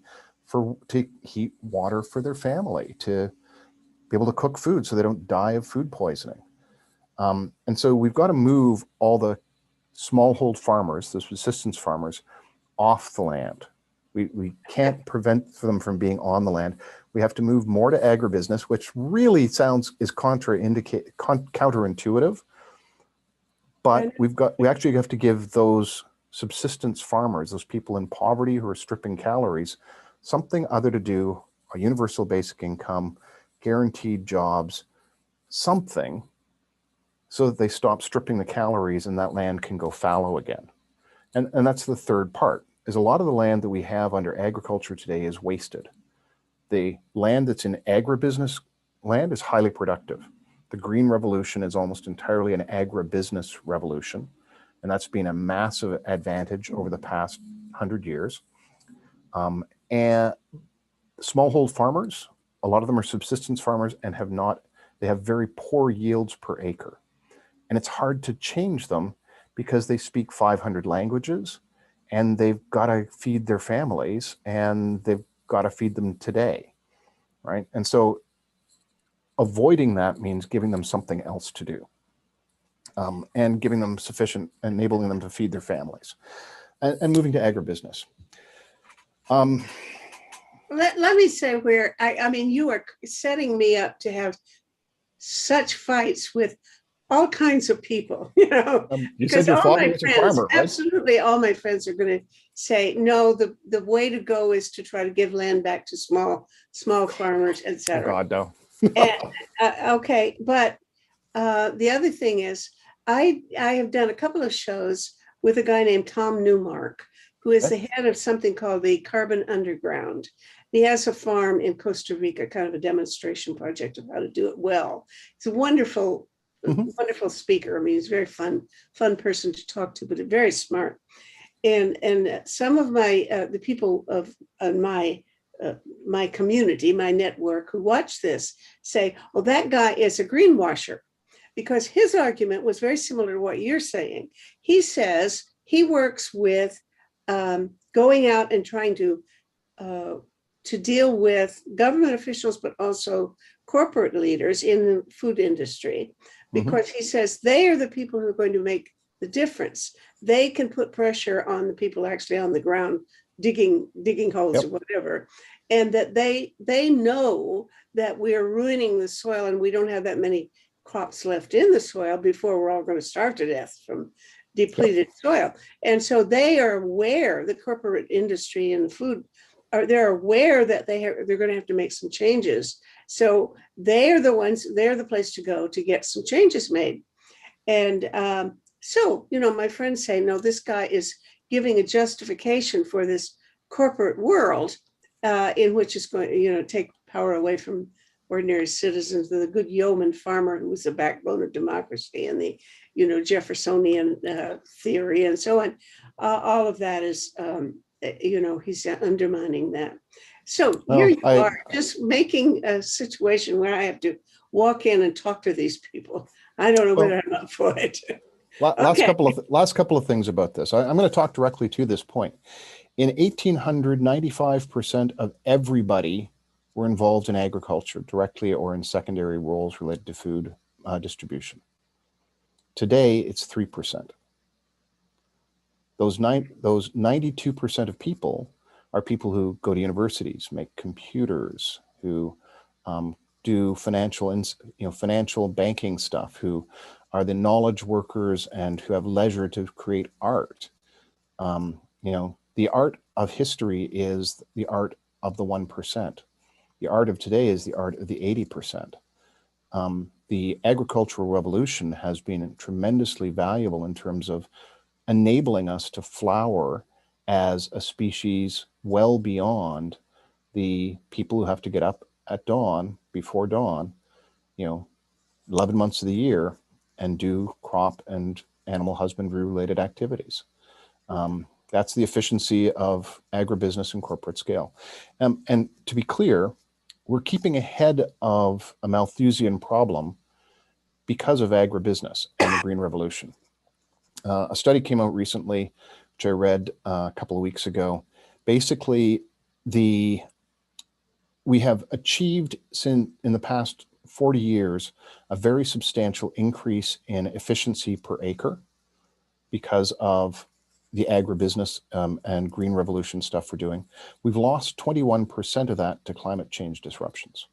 to heat water for their family, to be able to cook food so they don't die of food poisoning. And so we've got to move all the smallhold farmers, the subsistence farmers, off the land. We can't prevent them from being on the land. We have to move more to agribusiness, which really is counterintuitive. But we actually have to give those subsistence farmers, those people in poverty who are stripping calories, something other to do, a universal basic income, guaranteed jobs, something, so that they stop stripping the calories and that land can go fallow again. And that's the third part, is a lot of the land that we have under agriculture today is wasted. The land that's in agribusiness land is highly productive. The Green Revolution is almost entirely an agribusiness revolution, and that's been a massive advantage over the past 100 years. And smallhold farmers, a lot of them are subsistence farmers and they have very poor yields per acre. And it's hard to change them because they speak 500 languages and they've got to feed their families and they've got to feed them today, right? And so avoiding that means giving them something else to do, and giving them enabling them to feed their families, and moving to agribusiness. Let me say where I mean, you are setting me up to have such fights with all kinds of people, You said your father was a farmer, right? Absolutely, all my friends are going to say, no, the way to go is to try to give land back to small farmers, Oh etc. God, no. Okay, but the other thing is, I have done a couple of shows with a guy named Tom Newmark, who is the head of something called the Carbon Underground. He has a farm in Costa Rica, kind of a demonstration project of how to do it well. He's a wonderful speaker. I mean, he's a very fun person to talk to, but very smart. And some of the people of my community, my network, who watch this say, "Oh, that guy is a greenwasher," because his argument was very similar to what you're saying. He says he works with going out and trying to deal with government officials, but also corporate leaders in the food industry, because he says they are the people who are going to make the difference. They can put pressure on the people actually on the ground digging holes or Yep. whatever, and that they know that we're ruining the soil and we don't have that many crops left in the soil before we're all going to starve to death from Yep. depleted soil. And so they are aware, the corporate industry and the food they're aware that they're going to have to make some changes. So they're the place to go to get some changes made. And so, my friends say, no, this guy is giving a justification for this corporate world in which it's going to, take power away from ordinary citizens, the good yeoman farmer who was the backbone of democracy, and the, Jeffersonian theory and so on. All of that is, he's undermining that. So here Well, you are, just making a situation where I have to walk in and talk to these people. I don't know whether I'm up for it. last Okay. couple of things about this. I'm going to talk directly to this point. In 1800, 95% of everybody were involved in agriculture, directly or in secondary roles related to food distribution. Today, it's 3%. Those 92% of people are people who go to universities, make computers, who do financial banking stuff, who are the knowledge workers and who have leisure to create art. The art of history is the art of the 1%. The art of today is the art of the 80%. The agricultural revolution has been tremendously valuable in terms of enabling us to flower as a species well beyond the people who have to get up at dawn, before dawn, 11 months of the year, and do crop and animal husbandry related activities. That's the efficiency of agribusiness and corporate scale. And to be clear, we're keeping ahead of a Malthusian problem because of agribusiness and the Green Revolution. A study came out recently, which I read a couple of weeks ago. Basically, we have achieved in the past 40 years a very substantial increase in efficiency per acre because of the agribusiness and Green Revolution stuff we're doing. We've lost 21% of that to climate change disruptions.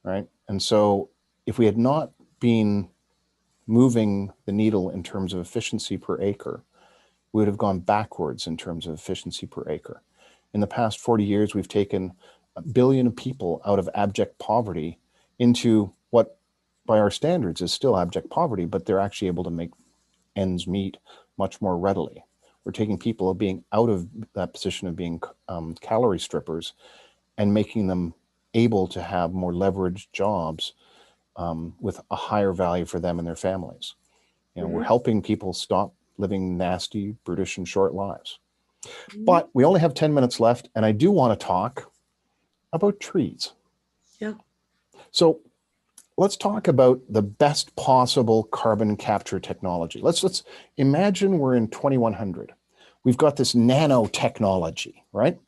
Right? And so if we had not been moving the needle in terms of efficiency per acre, we would have gone backwards in terms of efficiency per acre. In the past 40 years, we've taken 1 billion people out of abject poverty into what, by our standards, is still abject poverty, but they're actually able to make ends meet much more readily. We're taking people being out of that position of being calorie strippers and making them able to have more leveraged jobs with a higher value for them and their families. We're helping people stop living nasty, brutish, and short lives. But we only have 10 minutes left, and I do want to talk about trees. Yeah. So let's talk about the best possible carbon capture technology. Let's imagine we're in 2100. We've got this nanotechnology, right?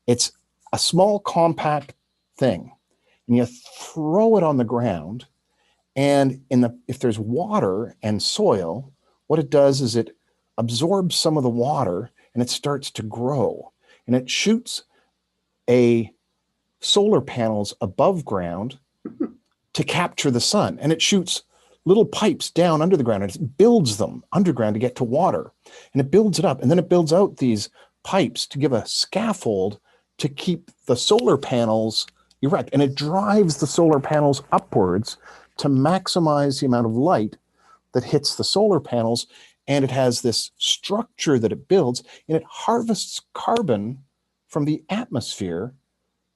It's a small, compact thing, and you throw it on the ground, and if there's water and soil, what it does is it absorbs some of the water and it starts to grow, and it shoots solar panels above ground to capture the sun, and it shoots little pipes down under the ground, and it builds them underground to get to water, and it builds it up, and then it builds out these pipes to give a scaffold to keep the solar panels erect, and it drives the solar panels upwards to maximize the amount of light that hits the solar panels. And it has this structure that it builds, and it harvests carbon from the atmosphere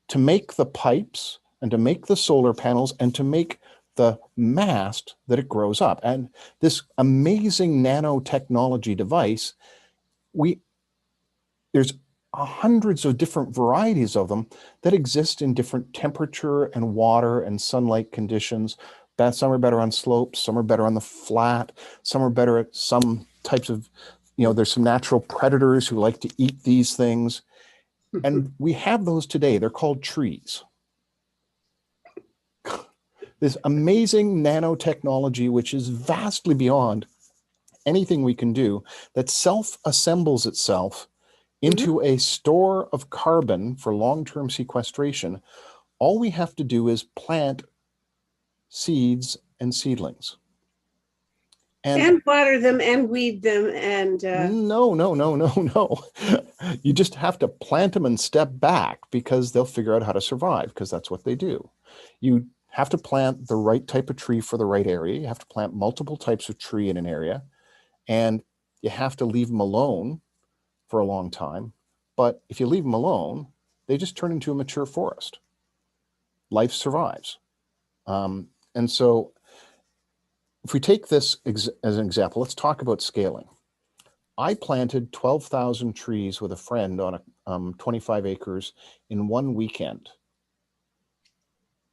to make the pipes and to make the solar panels and to make the mast that it grows up. And this amazing nanotechnology device, there's hundreds of different varieties of them that exist in different temperature and water and sunlight conditions. Some are better on slopes, some are better on the flat, some are better at some types of, there's some natural predators who like to eat these things. And we have those today. They're called trees. This amazing nanotechnology, which is vastly beyond anything we can do, that self-assembles itself into a store of carbon for long-term sequestration, all we have to do is plant seeds and seedlings. And water them and weed them and no. You just have to plant them and step back because they'll figure out how to survive, because that's what they do. You have to plant the right type of tree for the right area. You have to plant multiple types of tree in an area, and you have to leave them alone for a long time. But if you leave them alone, they just turn into a mature forest. Life survives. And so if we take this as an example, let's talk about scaling. I planted 12,000 trees with a friend on 25 acres in one weekend.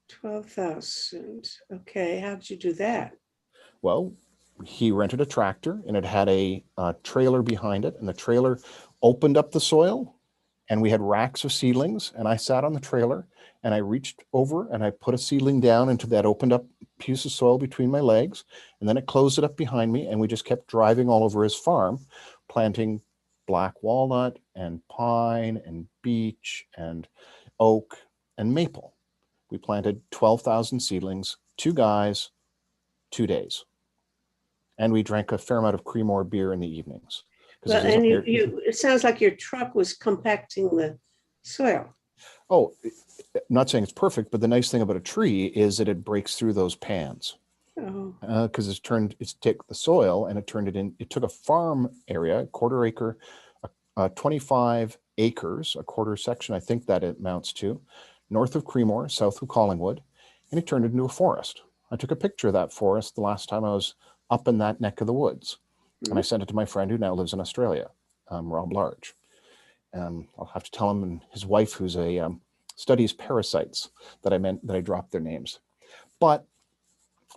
12,000. Okay, how did you do that? Well, he rented a tractor and it had a trailer behind it, and the trailer opened up the soil, and we had racks of seedlings, and I sat on the trailer and I reached over and I put a seedling down into that opened up piece of soil between my legs, and then it closed it up behind me, and we just kept driving all over his farm, planting black walnut and pine and beech and oak and maple. We planted 12,000 seedlings, 2 guys, 2 days. And we drank a fair amount of Creemore beer in the evenings. Well, and it sounds like your truck was compacting the soil. Oh, I'm not saying it's perfect, but the nice thing about a tree is that it breaks through those pans. Because it's took the soil and it turned it in. It took a farm area, a quarter acre, 25 acres, a quarter section, I think that it amounts to, north of Creemore, south of Collingwood, and it turned it into a forest. I took a picture of that forest the last time I was up in that neck of the woods. And I sent it to my friend who now lives in Australia, Rob Large. I'll have to tell him and his wife, who's studies parasites, that I dropped their names. But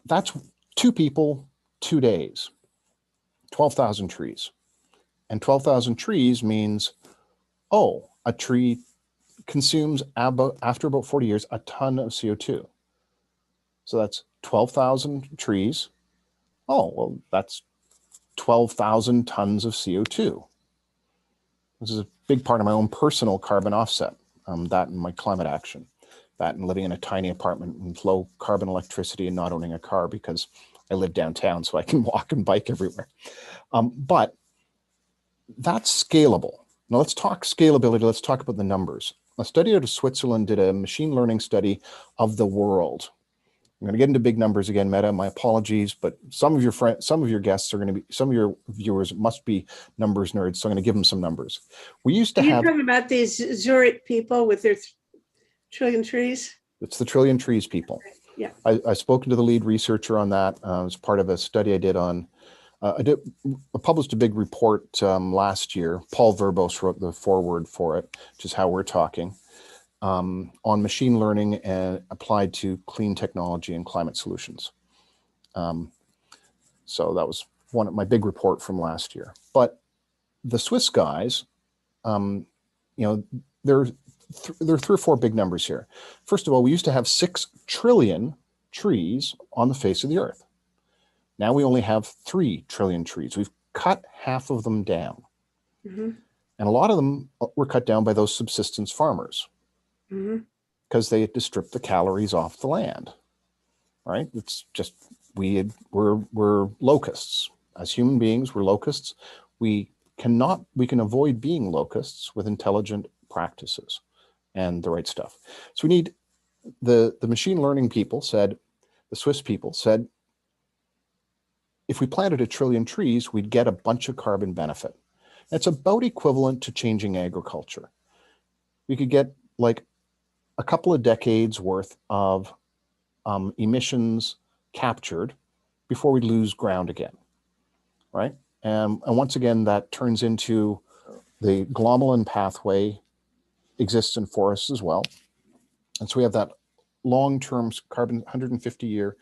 that's 2 people, 2 days, 12,000 trees. And 12,000 trees means, a tree consumes after about 40 years, a ton of CO2. So that's 12,000 trees. Well, that's 12,000 tons of CO2. This is a big part of my own personal carbon offset, that and my climate action, that and living in a tiny apartment with low carbon electricity and not owning a car because I live downtown so I can walk and bike everywhere. But that's scalable. Now let's talk scalability. Let's talk about the numbers. A study out of Switzerland did a machine learning study of the world. I'm going to get into big numbers again, Meta. My apologies, but some of your guests are going to be, some of your viewers must be numbers nerds, so I'm going to give them some numbers. We used to have. You're talking about these Zurich people with their trillion trees? It's the trillion trees people. Yeah. I've spoken to the lead researcher on that as part of a study I did on. I published a big report last year. Paul Verbos wrote the foreword for it, which is how we're talking. On machine learning and applied to clean technology and climate solutions. So that was one of my big report from last year. But the Swiss guys, there are 3 or 4 big numbers here. First of all, we used to have 6 trillion trees on the face of the earth. Now we only have 3 trillion trees. We've cut half of them down. And a lot of them were cut down by those subsistence farmers. Because they had to strip the calories off the land, right? It's just, we're locusts. As human beings, we're locusts. We can avoid being locusts with intelligent practices and the right stuff. So we need, the machine learning people said, the Swiss people said, if we planted 1 trillion trees, we'd get a bunch of carbon benefit. It's about equivalent to changing agriculture. We could get like a couple of decades worth of emissions captured before we lose ground again, right? And once again, that turns into the glomalin pathway exists in forests as well. And so we have that long-term carbon, 150-year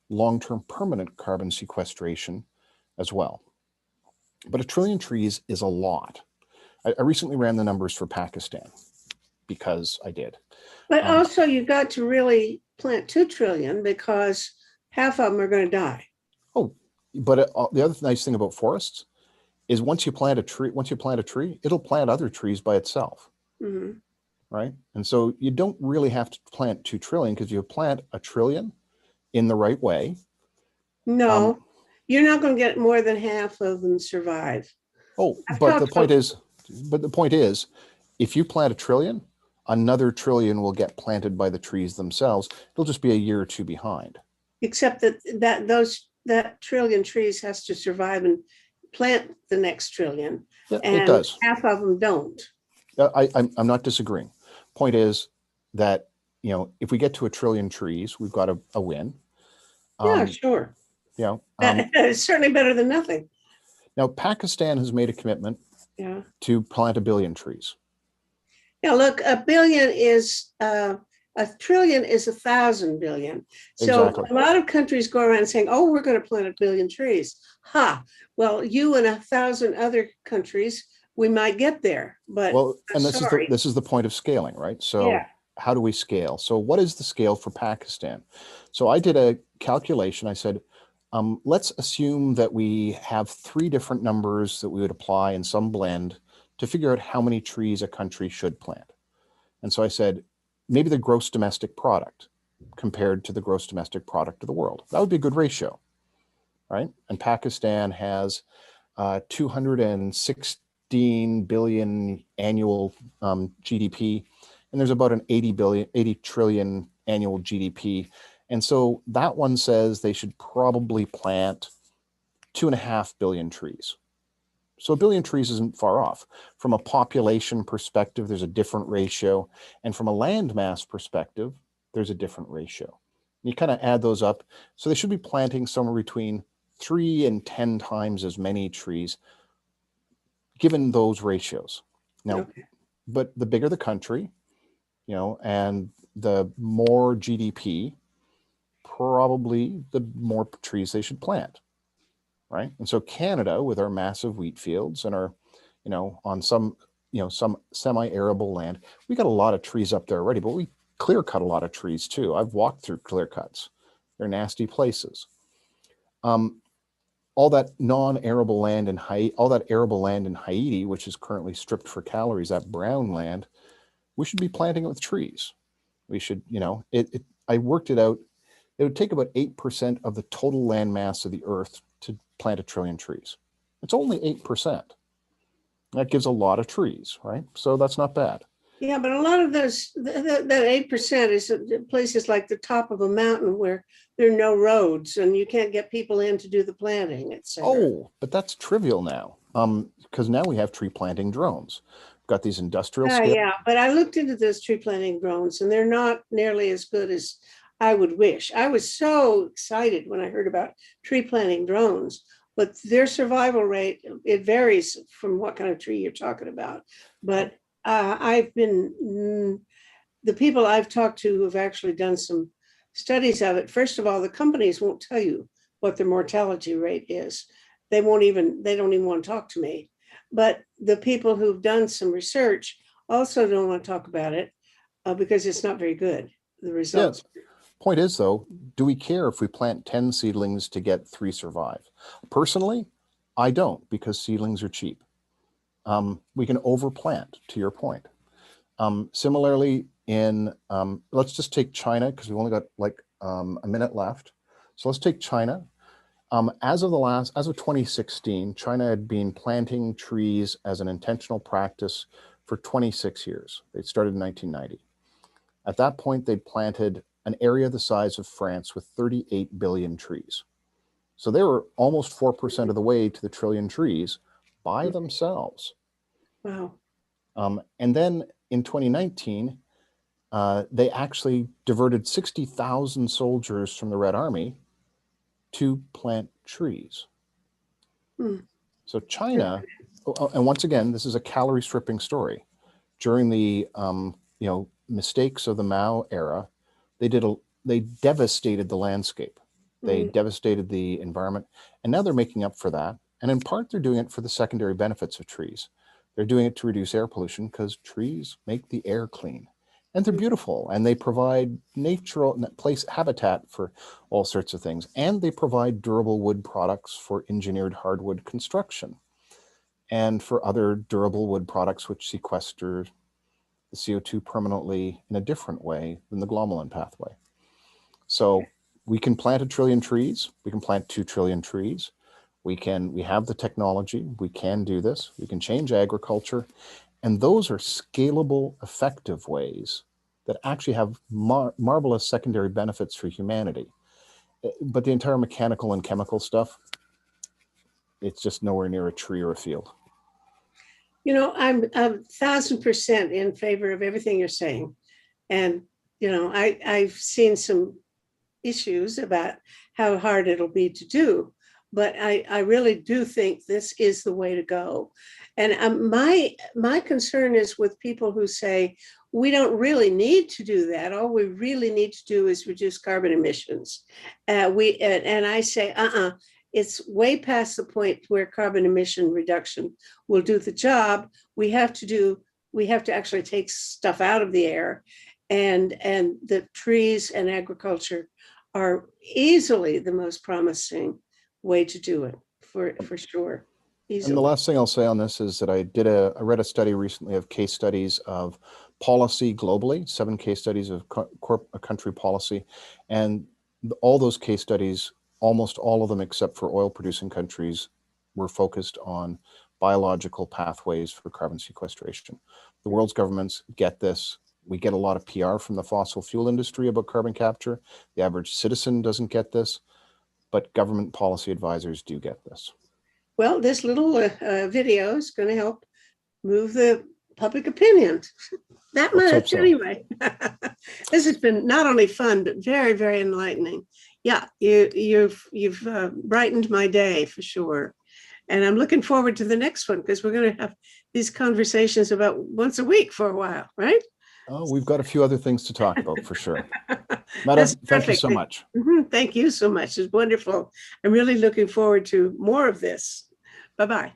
long-term permanent carbon sequestration as well. But 1 trillion trees is a lot. I recently ran the numbers for Pakistan because I did. But also you got to really plant 2 trillion because half of them are going to die. But the other nice thing about forests is once you plant a tree, it'll plant other trees by itself, Mhm. right? And so you don't really have to plant 2 trillion, because you plant a trillion in the right way. No, you're not going to get more than half of them survive. Oh, I've but the talked point to, is, if you plant a trillion, another trillion will get planted by the trees themselves. It'll just be a year or two behind. except that trillion trees has to survive and plant the next trillion, Yeah, it and does. half of them don't. I'm not disagreeing. Point is that, if we get to a trillion trees, we've got a win. Yeah, Um, sure. you know, It's certainly better than nothing. Now Pakistan has made a commitment Yeah. to plant 1 billion trees. Yeah, look, a trillion is 1,000 billion. So Exactly. a lot of countries go around saying, oh, we're going to plant 1 billion trees. Ha, well, you and 1,000 other countries, we might get there, but Well, I'm and sorry. this is the point of scaling, right? So Yeah. how do we scale? So what is the scale for Pakistan? So I did a calculation. I said, let's assume that we have 3 different numbers that we would apply in some blend to figure out how many trees a country should plant. And so I said, maybe the gross domestic product compared to the gross domestic product of the world. That would be a good ratio, right? And Pakistan has 216 billion annual GDP, and there's about an 80 trillion annual GDP. And so that one says they should probably plant 2.5 billion trees. So 1 billion trees isn't far off. From a population perspective, there's a different ratio. And from a land mass perspective, there's a different ratio. You kind of add those up. So they should be planting somewhere between 3 and 10 times as many trees, given those ratios. Now, Okay. but the bigger the country, and the more GDP, probably the more trees they should plant, right? And so Canada, with our massive wheat fields and our, on some semi-arable land, we got a lot of trees up there already, but we clear cut a lot of trees too. I've walked through clear cuts. They're nasty places. All that non-arable land in Haiti, all that arable land in Haiti, which is currently stripped for calories, that brown land, we should be planting it with trees. We should, I worked it out. It would take about 8% of the total land mass of the earth to plant 1 trillion trees. It's only 8%. That gives a lot of trees, right? So that's not bad. Yeah, but a lot of those, that 8% is places like the top of a mountain where there are no roads and you can't get people in to do the planting, et cetera. Oh, but that's trivial now, because now we have tree planting drones. We've got these industrial scale. Yeah, but I looked into those tree planting drones and they're not nearly as good as I would wish. I was so excited when I heard about tree planting drones, but their survival rate, it varies from what kind of tree you're talking about. But the people I've talked to who have actually done some studies of it, first of all, the companies won't tell you what their mortality rate is. They don't even want to talk to me. But the people who've done some research also don't want to talk about it because it's not very good, the results. Yeah. Point is, though, do we care if we plant 10 seedlings to get 3 survive? Personally, I don't, because seedlings are cheap. We can overplant, to your point. Similarly, let's just take China, because we've only got like a minute left. So let's take China. As of 2016, China had been planting trees as an intentional practice for 26 years. They started in 1990. At that point, they planted an area the size of France with 38 billion trees. So they were almost 4% of the way to the trillion trees by themselves. Wow. And then in 2019, they actually diverted 60,000 soldiers from the Red Army to plant trees. So China, and once again, this is a calorie stripping story. During the mistakes of the Mao era, they devastated the landscape. They devastated the environment, and now they're making up for that. And in part, they're doing it for the secondary benefits of trees. They're doing it to reduce air pollution because trees make the air clean, and they're beautiful, and they provide natural place habitat for all sorts of things, and they provide durable wood products for engineered hardwood construction. and for other durable wood products which sequester the CO2 permanently in a different way than the glomalin pathway. So we can plant 1 trillion trees, we can plant 2 trillion trees, we have the technology, we can do this, we can change agriculture, and those are scalable, effective ways that actually have marvelous secondary benefits for humanity. But the entire mechanical and chemical stuff, it's just nowhere near a tree or a field. You know, I'm 1,000% in favor of everything you're saying. And, you know, I've seen some issues about how hard it'll be to do, but I really do think this is the way to go. And my concern is with people who say, we don't really need to do that. All we really need to do is reduce carbon emissions. And I say, it's way past the point where carbon emission reduction will do the job. We have to actually take stuff out of the air, and the trees and agriculture are easily the most promising way to do it, for sure. Easily. And the last thing I'll say on this is that I read a study recently of case studies of policy globally, 7 case studies of country policy, and all those case studies, almost all of them except for oil producing countries, were focused on biological pathways for carbon sequestration. The world's governments get this. We get a lot of PR from the fossil fuel industry about carbon capture. The average citizen doesn't get this, but government policy advisors do get this. Well, this little video is going to help move the public opinion. That much, anyway. This has been not only fun, but very, very enlightening. Yeah, you've brightened my day for sure. And I'm looking forward to the next one, because we're going to have these conversations about once a week for a while, right? Oh, we've got a few other things to talk about for sure. Meta, thank you so much. Thank you so much. It's wonderful. I'm really looking forward to more of this. Bye-bye.